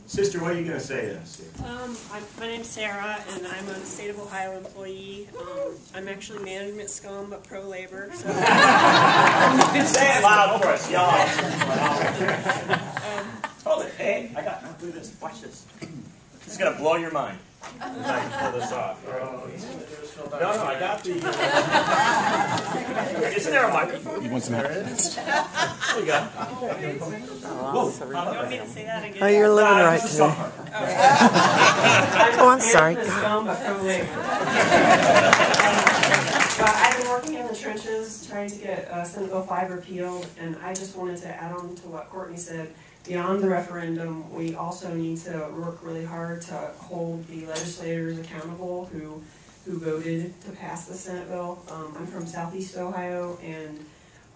Sister, what are you going to say to us? My name's Sarah, and I'm a state of Ohio employee. I'm actually management scum, but pro-labor. So. Say it loud for us, y'all. Hold it. Hey, I got. Now do this. Watch this. This is going to blow your mind. If I can pull this off. No, I got the. Isn't there a microphone? You want some help? There you go. Whoa. You want me to say that again? Oh, you're living right today. Oh, I'm sorry. Scum, but pro-labor. I've been working in the trenches trying to get Senate Bill 5 repealed, and I just wanted to add on to what Courtney said. Beyond the referendum, we also need to work really hard to hold the legislators accountable who voted to pass the Senate bill. I'm from Southeast Ohio, and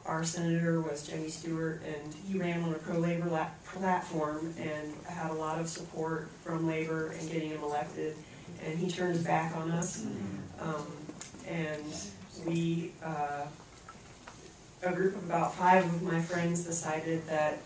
our senator was Jimmy Stewart, and he ran on a pro-labor platform and had a lot of support from labor in getting him elected, and he turned his back on us. And we, a group of about 5 of my friends decided that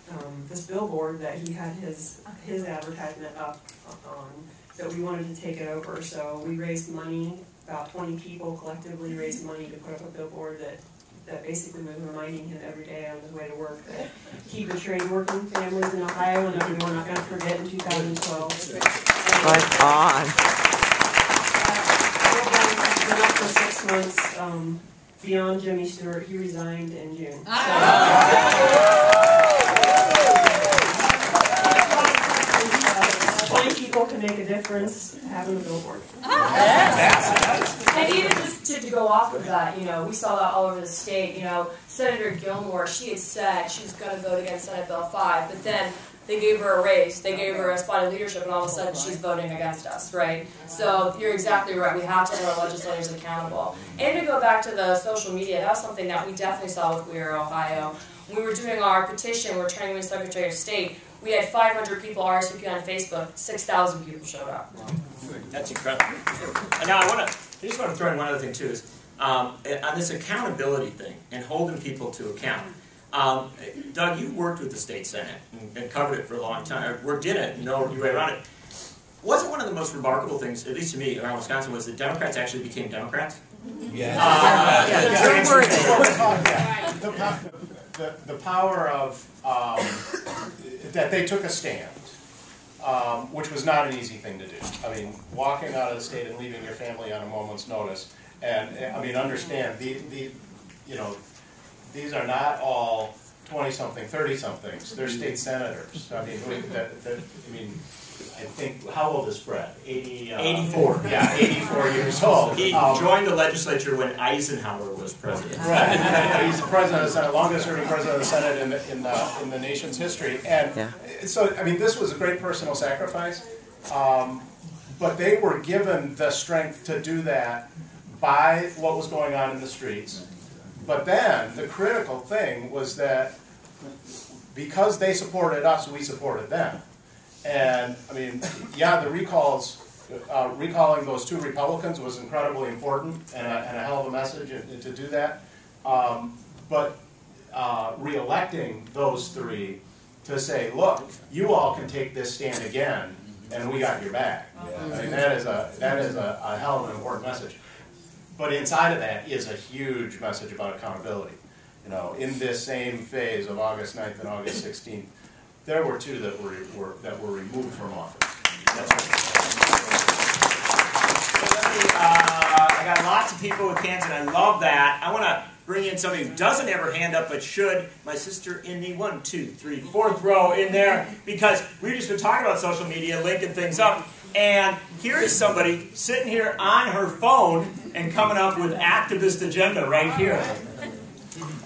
this billboard that he had his advertisement up on, that we wanted to take it over. So we raised money, about 20 people collectively raised money to put up a billboard that basically was reminding him every day on his way to work that he betrayed working families in Ohio and that we were not going to forget in 2012. Right on. I've been up for 6 months. Beyond Jimmy Stewart, he resigned in June. 20 people can make a difference having a billboard. And even just to go off of that, you know, we saw that all over the state. You know, Senator Gilmore, she had said she was going to vote against Senate Bill 5, but then they gave her a raise, they gave her a spot in leadership, and all of a sudden she's voting against us, right? So you're exactly right. We have to hold our legislators accountable. And to go back to the social media, that was something that we definitely saw with We Are Ohio. When we were doing our petition, we were trying to win Secretary of State, we had 500 people RSVP on Facebook, 6,000 people showed up. That's incredible. And now I just want to throw in one other thing too, is on this accountability thing and holding people to account. Doug, you worked with the state senate and covered it for a long time, or worked in it and know your way around it. Wasn't one of the most remarkable things, at least to me, around Wisconsin, was that Democrats actually became Democrats? Yeah. The power of that they took a stand, which was not an easy thing to do. I mean, walking out of the state and leaving your family on a moment's notice, and I mean, understand you know, these are not all 20-something, 30-somethings. They're state senators. I mean, I think, how old is Fred? 84. Yeah, 84 years old. He joined the legislature when Eisenhower was president. Right. He's the president of the Senate, longest-serving president of the Senate in the nation's history. And so, I mean, this was a great personal sacrifice. But they were given the strength to do that by what was going on in the streets. But then the critical thing was that because they supported us, we supported them. And I mean, yeah, the recalling those 2 Republicans was incredibly important and a hell of a message to do that. But re-electing those 3 to say, look, you all can take this stand again, and we got your back. I mean, that is a hell of an important message. But inside of that is a huge message about accountability. You know, in this same phase of August 9th and August 16th, there were 2 that were removed from office. That's right. I got lots of people with hands, and I love that. I want to bring in somebody who doesn't have her hand up but should. My sister in the 1, 2, 3, 4th row in there, because we've just been talking about social media, linking things up. And here is somebody sitting here on her phone and coming up with activist agenda right here.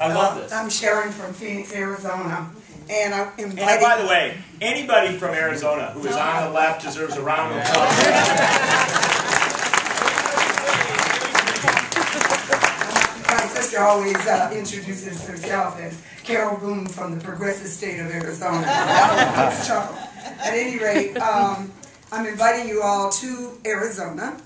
I love this. I'm Sharon from Phoenix, Arizona, and I'm inviting... And by the way, anybody from Arizona who is on the left deserves a round of applause. My sister always introduces herself as Carol Boone from the progressive state of Arizona. At any rate, I'm inviting you all to Arizona,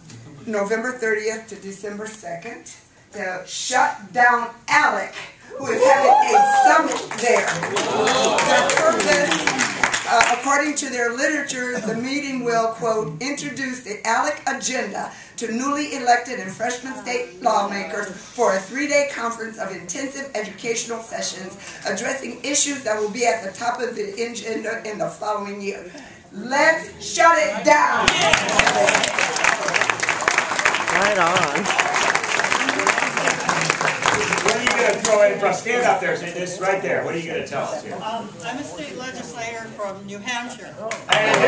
November 30th to December 2nd, to shut down ALEC, who is having a summit there. The purpose according to their literature, the meeting will, quote, introduce the ALEC agenda to newly elected and freshman state lawmakers for a 3-day conference of intensive educational sessions addressing issues that will be at the top of the agenda in the following year. Let's shut it down. Right on. What are you going to throw in for us? Stand up there. Say this right there. What are you going to tell us here? I'm a state legislator from New Hampshire. And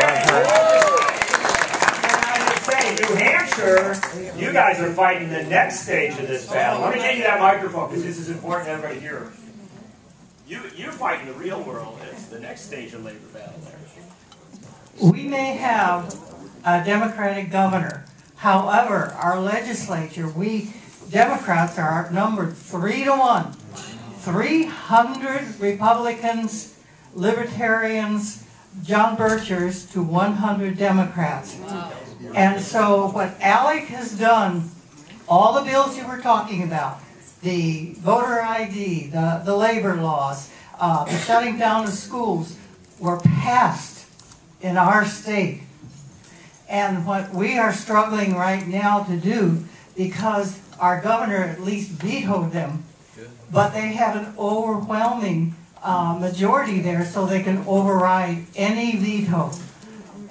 New Hampshire, you guys are fighting the next stage of this battle. Let me get you that microphone because this is important to everybody here. You're fighting the real world. It's the next stage of labor battle there. We may have a Democratic governor. However, our legislature, we Democrats are outnumbered 3-1. 300 Republicans, Libertarians, John Birchers to 100 Democrats. Wow. And so what ALEC has done, all the bills you were talking about, the voter ID, the labor laws, the shutting down of schools, were passed in our state. And what we are struggling right now to do, because our governor at least vetoed them, but they have an overwhelming majority there, so they can override any veto.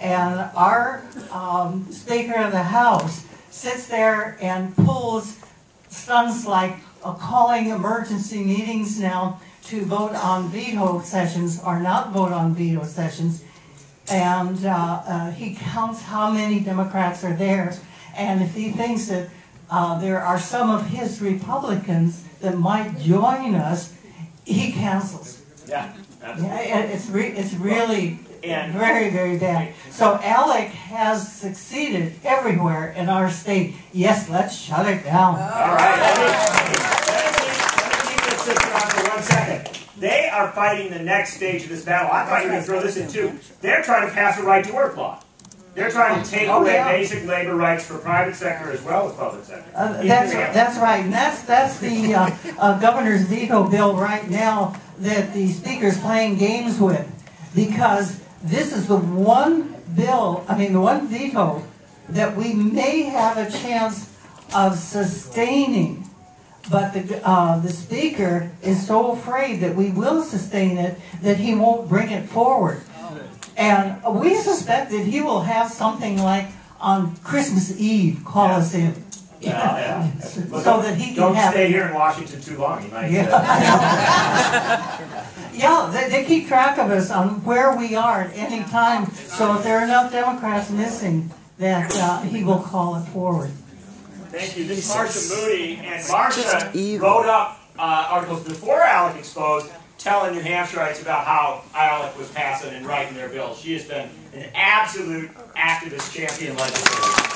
And our Speaker of the House sits there and pulls stunts like calling emergency meetings now to vote on veto sessions or not vote on veto sessions. And he counts how many Democrats are there. And if he thinks that there are some of his Republicans that might join us, he cancels. Yeah, it's really very, very bad. So ALEC has succeeded everywhere in our state. Yes, let's shut it down. All right. Let me keep this on for 1 second. They are fighting the next stage of this battle. I thought you were going to throw this in too. They're trying to pass a right-to-work law. They're trying to take away basic labor rights for private sector as well as public sector. That's right. And that's the governor's veto bill right now that the speaker's playing games with. Because this is the one bill, the one veto that we may have a chance of sustaining. But the speaker is so afraid that we will sustain it that he won't bring it forward. And we suspect that he will have something like on Christmas Eve call us in. Yeah. So that he can don't stay here in Washington too long. You might they keep track of us on where we are at any time. So if there are enough Democrats missing, that he will call it forward. Thank you. This is Marsha Moody, and Marsha wrote up articles before ALEC exposed, telling New Hampshireites about how ALEC was passing and writing their bills. She has been an absolute activist champion legislator.